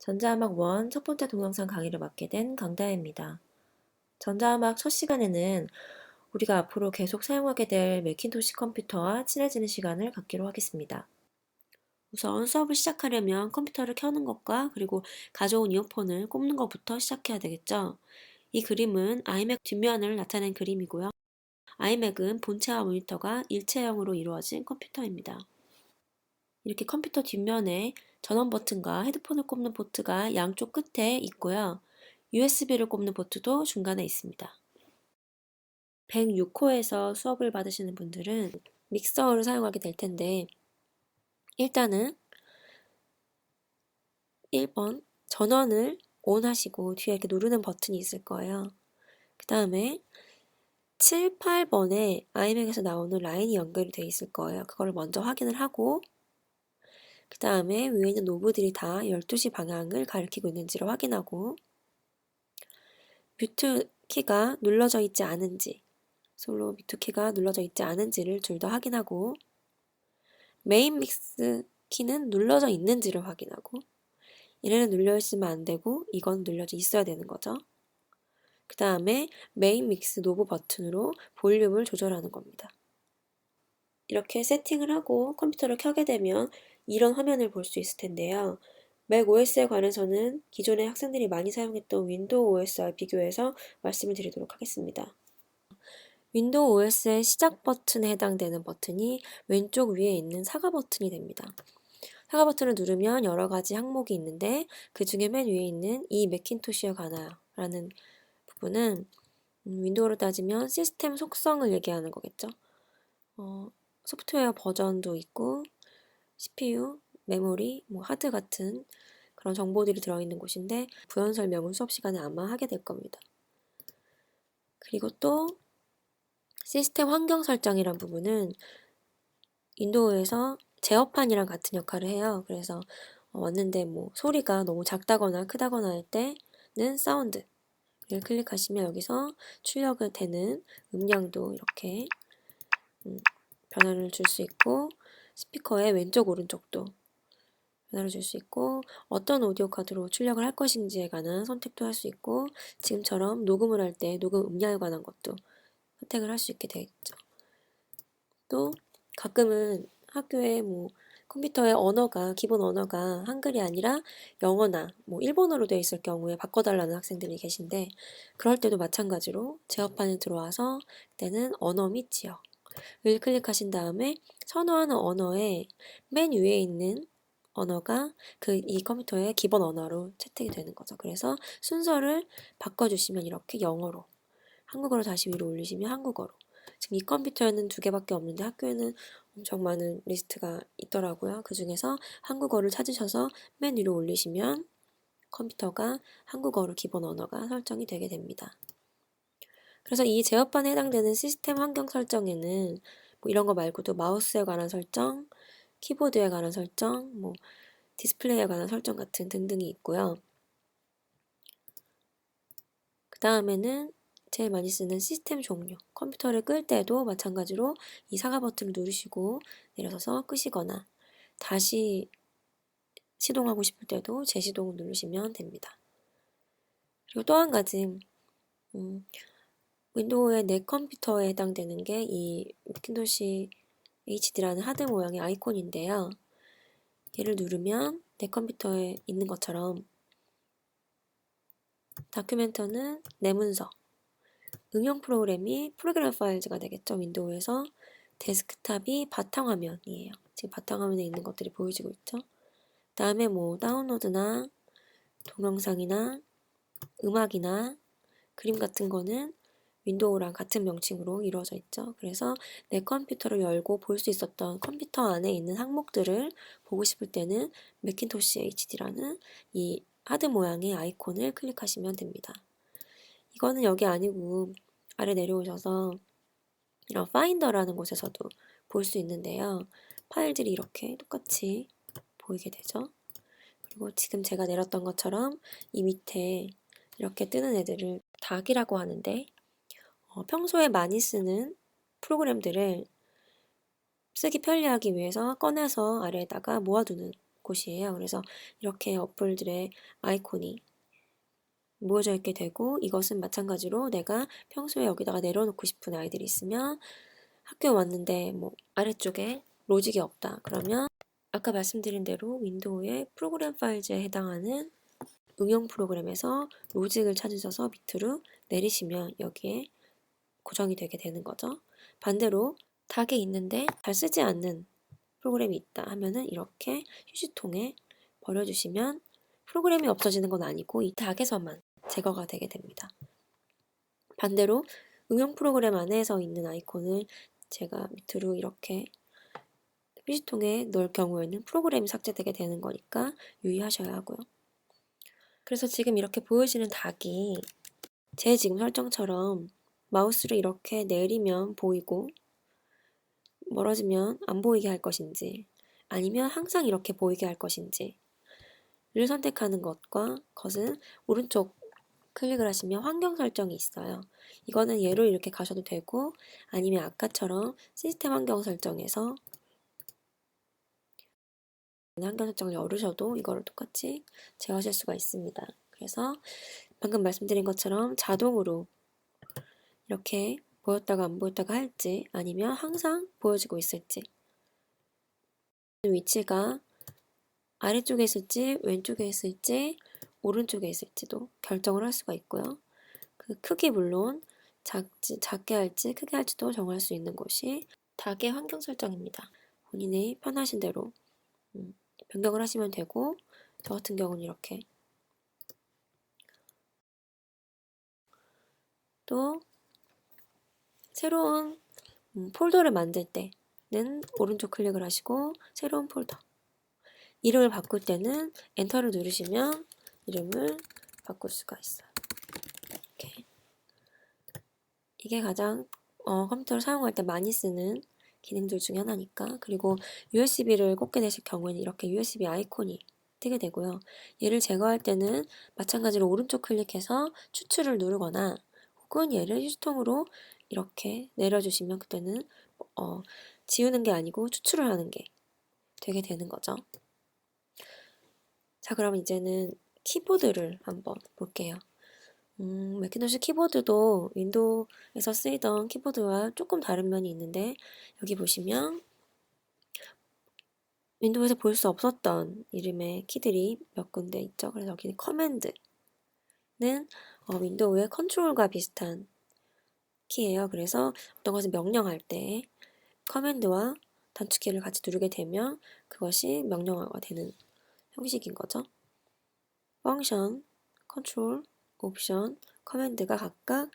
전자음악 1 첫 번째 동영상 강의를 맡게 된 강다혜입니다. 전자음악 첫 시간에는 우리가 앞으로 계속 사용하게 될 매킨토시 컴퓨터와 친해지는 시간을 갖기로 하겠습니다. 우선 수업을 시작하려면 컴퓨터를 켜는 것과 그리고 가져온 이어폰을 꼽는 것부터 시작해야 되겠죠. 이 그림은 아이맥 뒷면을 나타낸 그림이고요. 아이맥은 본체와 모니터가 일체형으로 이루어진 컴퓨터입니다. 이렇게 컴퓨터 뒷면에 전원 버튼과 헤드폰을 꼽는 포트가 양쪽 끝에 있고요. USB를 꼽는 포트도 중간에 있습니다. 106호에서 수업을 받으시는 분들은 믹서를 사용하게 될 텐데 일단은 1번 전원을 ON 하시고 뒤에 이렇게 누르는 버튼이 있을 거예요. 그 다음에 7, 8번에 아이맥에서 나오는 라인이 연결이 되어 있을 거예요. 그걸 먼저 확인을 하고 그 다음에 위에 있는 노브들이 다 12시 방향을 가리키고 있는지를 확인하고 뮤트 키가 눌러져 있지 않은지 솔로 뮤트 키가 눌러져 있지 않은지를 둘 다 확인하고 메인 믹스 키는 눌러져 있는지를 확인하고 얘네는 눌려 있으면 안 되고 이건 눌려져 있어야 되는 거죠. 그 다음에 메인 믹스 노브 버튼으로 볼륨을 조절하는 겁니다. 이렇게 세팅을 하고 컴퓨터를 켜게 되면 이런 화면을 볼 수 있을 텐데요. 맥 OS에 관해서는 기존의 학생들이 많이 사용했던 윈도우 OS와 비교해서 말씀을 드리도록 하겠습니다. 윈도우 OS의 시작 버튼에 해당되는 버튼이 왼쪽 위에 있는 사과 버튼이 됩니다. 사과 버튼을 누르면 여러 가지 항목이 있는데 그 중에 맨 위에 있는 이 매킨토시에 관하여 라는 부분은 윈도우로 따지면 시스템 속성을 얘기하는 거겠죠. 소프트웨어 버전도 있고 CPU, 메모리, 하드 같은 그런 정보들이 들어있는 곳인데 부연 설명을 수업 시간에 아마 하게 될 겁니다. 그리고 또 시스템 환경 설정이란 부분은 윈도우에서 제어판이랑 같은 역할을 해요. 그래서 왔는데 소리가 너무 작다거나 크다거나 할 때는 사운드를 클릭하시면 여기서 출력을 되는 음량도 이렇게 변화를 줄 수 있고 스피커의 왼쪽 오른쪽도 변화를 줄 수 있고 어떤 오디오 카드로 출력을 할 것인지에 관한 선택도 할 수 있고 지금처럼 녹음을 할 때 녹음 음량에 관한 것도 선택을 할 수 있게 되겠죠. 또 가끔은 학교에 컴퓨터의 언어가 기본 언어가 한글이 아니라 영어나 일본어로 되어 있을 경우에 바꿔달라는 학생들이 계신데 그럴 때도 마찬가지로 제어판에 들어와서 그때는 언어 및 지역을 클릭하신 다음에 선호하는 언어의 맨 위에 있는 언어가 이 컴퓨터의 기본 언어로 채택이 되는 거죠. 그래서 순서를 바꿔주시면 이렇게 영어로 한국어로 다시 위로 올리시면 한국어로 지금 이 컴퓨터에는 2개밖에 없는데 학교에는 엄청 많은 리스트가 있더라고요. 그 중에서 한국어를 찾으셔서 맨 위로 올리시면 컴퓨터가 한국어로 기본 언어가 설정이 되게 됩니다. 그래서 이 제어판에 해당되는 시스템 환경 설정에는 이런 거 말고도 마우스에 관한 설정, 키보드에 관한 설정, 디스플레이에 관한 설정 같은 등등이 있고요. 그 다음에는 제일 많이 쓰는 시스템 종료, 컴퓨터를 끌 때도 마찬가지로 이 사과 버튼을 누르시고 내려서서 끄시거나 다시 시동하고 싶을 때도 재시동을 누르시면 됩니다. 그리고 또 한 가지 윈도우의 내 컴퓨터에 해당되는 게 이 매킨토시 HD라는 하드 모양의 아이콘인데요. 얘를 누르면 내 컴퓨터에 있는 것처럼 다큐멘터는 내 문서, 응용 프로그램이 프로그램 파일즈가 되겠죠. 윈도우에서 데스크탑이 바탕화면이에요. 지금 바탕화면에 있는 것들이 보여지고 있죠. 다음에 다운로드나 동영상이나 음악이나 그림 같은 거는 윈도우랑 같은 명칭으로 이루어져 있죠. 그래서 내 컴퓨터를 열고 볼 수 있었던 컴퓨터 안에 있는 항목들을 보고 싶을 때는 매킨토시 HD라는 이 하드 모양의 아이콘을 클릭하시면 됩니다. 이거는 여기 아니고 아래 내려오셔서 이런 파인더라는 곳에서도 볼 수 있는데요. 파일들이 이렇게 똑같이 보이게 되죠. 그리고 지금 제가 내렸던 것처럼 이 밑에 이렇게 뜨는 애들을 닥이라고 하는데 평소에 많이 쓰는 프로그램들을 쓰기 편리하기 위해서 꺼내서 아래에다가 모아두는 곳이에요. 그래서 이렇게 어플들의 아이콘이 모여져 있게 되고, 이것은 마찬가지로 내가 평소에 여기다가 내려놓고 싶은 아이들이 있으면 학교에 왔는데 뭐 아래쪽에 로직이 없다. 그러면 아까 말씀드린 대로 윈도우의 프로그램 파일즈에 해당하는 응용 프로그램에서 로직을 찾으셔서 밑으로 내리시면 여기에 고정이 되게 되는 거죠. 반대로 닭이 있는데 잘 쓰지 않는 프로그램이 있다 하면은 이렇게 휴지통에 버려주시면 프로그램이 없어지는 건 아니고 이 닭에서만 제거가 되게 됩니다. 반대로 응용 프로그램 안에서 있는 아이콘을 제가 밑으로 이렇게 휴지통에 넣을 경우에는 프로그램이 삭제되게 되는 거니까 유의하셔야 하고요. 그래서 지금 이렇게 보여지는 닭이 제 지금 설정처럼 마우스를 이렇게 내리면 보이고 멀어지면 안 보이게 할 것인지, 아니면 항상 이렇게 보이게 할 것인지를 선택하는 것은 오른쪽 클릭을 하시면 환경 설정이 있어요. 이거는 얘로 이렇게 가셔도 되고, 아니면 아까처럼 시스템 환경 설정에서 환경 설정을 열으셔도 이거를 똑같이 제어하실 수가 있습니다. 그래서 방금 말씀드린 것처럼 자동으로 이렇게 보였다가 안 보였다가 할지, 아니면 항상 보여지고 있을지, 위치가 아래쪽에 있을지 왼쪽에 있을지 오른쪽에 있을지도 결정을 할 수가 있고요. 그 크기 물론 작게 할지 크게 할지도 정할 수 있는 곳이 닭의 환경 설정입니다. 본인이 편하신 대로 변경을 하시면 되고, 저 같은 경우는 이렇게 또 새로운 폴더를 만들 때는 오른쪽 클릭을 하시고 새로운 폴더, 이름을 바꿀 때는 엔터를 누르시면 이름을 바꿀 수가 있어요. 이렇게. 이게 가장 컴퓨터를 사용할 때 많이 쓰는 기능들 중에 하나니까. 그리고 USB를 꽂게 되실 경우에는 이렇게 USB 아이콘이 뜨게 되고요. 얘를 제거할 때는 마찬가지로 오른쪽 클릭해서 추출을 누르거나, 혹은 얘를 휴지통으로 이렇게 내려주시면 그때는 지우는 게 아니고 추출을 하는 게 되게 되는 거죠. 자, 그럼 이제는 키보드를 한번 볼게요. 매키노시 키보드도 윈도우에서 쓰이던 키보드와 조금 다른 면이 있는데, 여기 보시면 윈도우에서 볼 수 없었던 이름의 키들이 몇 군데 있죠. 그래서 여기는 커맨드는 윈도우의 컨트롤과 비슷한 키예요. 그래서 어떤 것을 명령할 때 커맨드와 단축키를 같이 누르게 되면 그것이 명령어가 되는 형식인 거죠. 펑션, 컨트롤, 옵션, 커맨드가 각각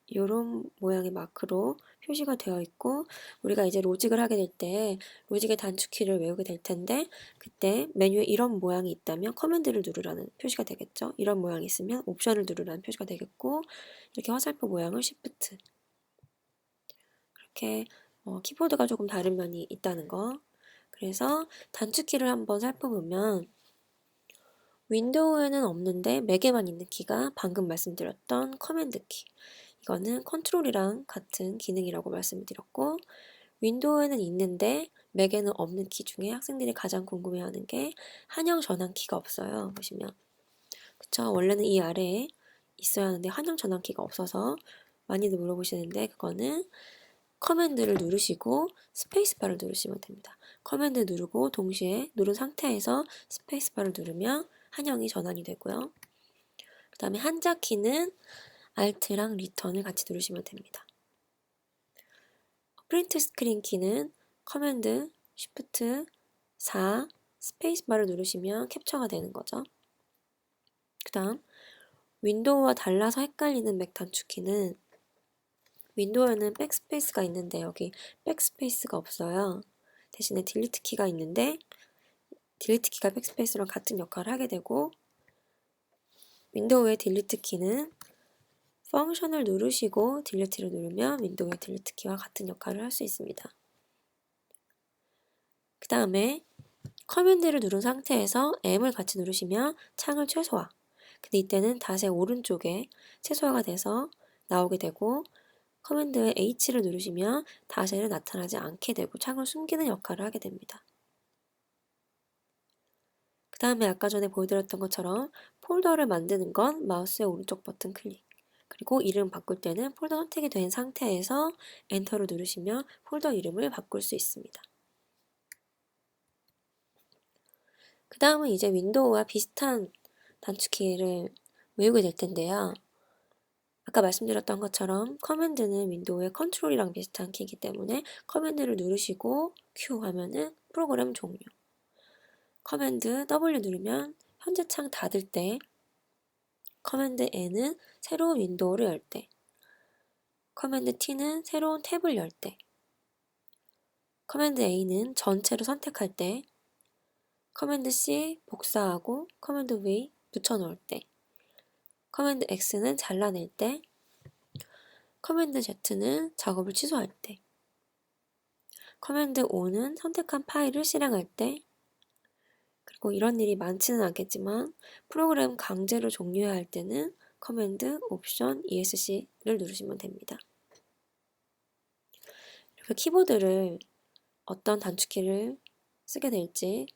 이런 모양의 마크로 표시가 되어 있고, 우리가 이제 로직을 하게 될 때 로직의 단축키를 외우게 될 텐데, 그때 메뉴에 이런 모양이 있다면 커맨드를 누르라는 표시가 되겠죠. 이런 모양이 있으면 옵션을 누르라는 표시가 되겠고, 이렇게 화살표 모양을 쉬프트, 그렇게 키보드가 조금 다른 면이 있다는 거. 그래서 단축키를 한번 살펴보면 윈도우에는 없는데 맥에만 있는 키가 방금 말씀드렸던 커맨드 키, 이거는 컨트롤이랑 같은 기능이라고 말씀드렸고, 윈도우에는 있는데 맥에는 없는 키 중에 학생들이 가장 궁금해하는 게 한영 전환 키가 없어요. 보시면 그쵸? 원래는 이 아래에 있어야 하는데 한영 전환 키가 없어서 많이들 물어보시는데, 그거는 커맨드를 누르시고 스페이스바를 누르시면 됩니다. 커맨드 누르고 동시에 누른 상태에서 스페이스바를 누르면 한영이 전환이 되고요. 그 다음에 한자 키는 Alt랑 리턴을 같이 누르시면 됩니다. 프린트 스크린 키는 커맨드, 쉬프트, 4, 스페이스바를 누르시면 캡처가 되는 거죠. 그 다음 윈도우와 달라서 헷갈리는 맥 단축키는, 윈도우에는 백스페이스가 있는데 여기 백스페이스가 없어요. 대신에 딜리트 키가 있는데 딜리트 키가 백스페이스랑 같은 역할을 하게 되고, 윈도우의 딜리트 키는 펑션을 누르시고 딜리트를 누르면 윈도우의 딜리트 키와 같은 역할을 할 수 있습니다. 그 다음에 커맨드를 누른 상태에서 M을 같이 누르시면 창을 최소화. 근데 이때는 닷의 오른쪽에 최소화가 돼서 나오게 되고, 커맨드에 H를 누르시면 닷에는 나타나지 않게 되고 창을 숨기는 역할을 하게 됩니다. 그 다음에 아까 전에 보여드렸던 것처럼 폴더를 만드는 건 마우스의 오른쪽 버튼 클릭. 그리고 이름 바꿀 때는 폴더 선택이 된 상태에서 엔터를 누르시면 폴더 이름을 바꿀 수 있습니다. 그 다음은 이제 윈도우와 비슷한 단축키를 외우게 될 텐데요. 아까 말씀드렸던 것처럼 커맨드는 윈도우의 컨트롤이랑 비슷한 키이기 때문에 커맨드를 누르시고 Q 하면은 프로그램 종료. 커맨드 W 누르면 현재 창 닫을 때, 커맨드 N은 새로운 윈도우를 열 때, 커맨드 T는 새로운 탭을 열 때, 커맨드 A는 전체를 선택할 때, 커맨드 C 복사하고 커맨드 V 붙여넣을 때, 커맨드 X는 잘라낼 때, 커맨드 Z는 작업을 취소할 때, 커맨드 O는 선택한 파일을 실행할 때, 그리고 이런 일이 많지는 않겠지만 프로그램 강제로 종료해야 할 때는 커맨드 옵션 ESC를 누르시면 됩니다. 이렇게 키보드를 어떤 단축키를 쓰게 될지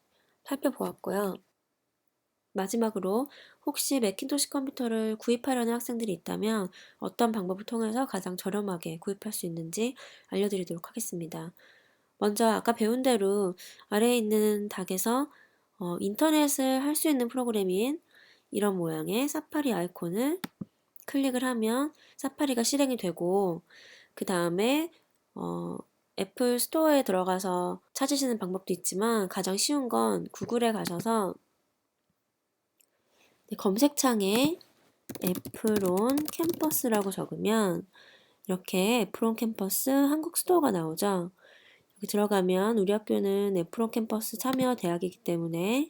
살펴보았고요. 마지막으로 혹시 매킨토시 컴퓨터를 구입하려는 학생들이 있다면 어떤 방법을 통해서 가장 저렴하게 구입할 수 있는지 알려드리도록 하겠습니다. 먼저 아까 배운 대로 아래에 있는 닥에서 인터넷을 할 수 있는 프로그램인 이런 모양의 사파리 아이콘을 클릭을 하면 사파리가 실행이 되고 그 다음에 애플 스토어에 들어가서 찾으시는 방법도 있지만 가장 쉬운 건 구글에 가셔서 검색창에 애플온 캠퍼스라고 적으면 이렇게 애플온 캠퍼스 한국 스토어가 나오죠. 여기 들어가면 우리 학교는 애플온 캠퍼스 참여 대학이기 때문에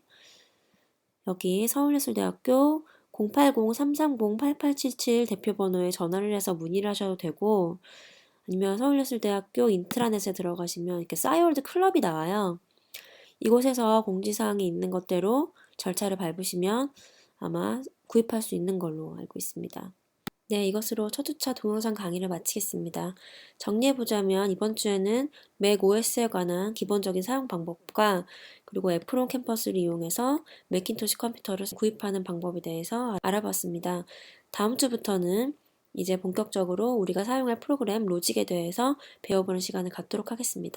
여기 서울예술대학교 080-330-8877 대표번호에 전화를 해서 문의를 하셔도 되고 아니면 서울예술대학교 인트라넷에 들어가시면 이렇게 싸이월드 클럽이 나와요. 이곳에서 공지사항이 있는 것대로 절차를 밟으시면 아마 구입할 수 있는 걸로 알고 있습니다. 네, 이것으로 첫 주차 동영상 강의를 마치겠습니다. 정리해보자면 이번 주에는 맥 OS에 관한 기본적인 사용 방법과 그리고 애플온 캠퍼스를 이용해서 매킨토시 컴퓨터를 구입하는 방법에 대해서 알아봤습니다. 다음 주부터는 이제 본격적으로 우리가 사용할 프로그램 로직에 대해서 배워보는 시간을 갖도록 하겠습니다.